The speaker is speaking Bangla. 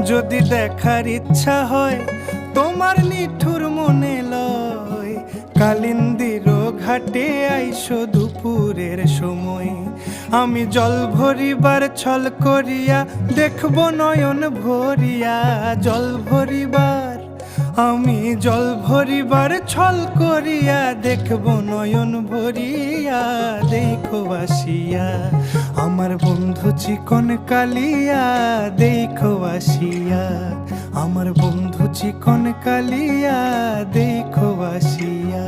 যদি দেখার ইচ্ছা হয় তোমার নিঠুর মনে লয়, কালিন্দির ঘাটে আইসো দুপুরের সময়। আমি জল ভরিবার ছল করিয়া দেখব নয়ন ভরিয়া, জল ভরিবার আমি জল ভরিবার ছল করিয়া দেখব নয়ন ভরিয়া। দেখো আসিয়া আমার বন্ধু চিকন কালিয়া, দেখো আসিয়া আমার বন্ধু চিকন কালিয়া, দেখো আসিয়া।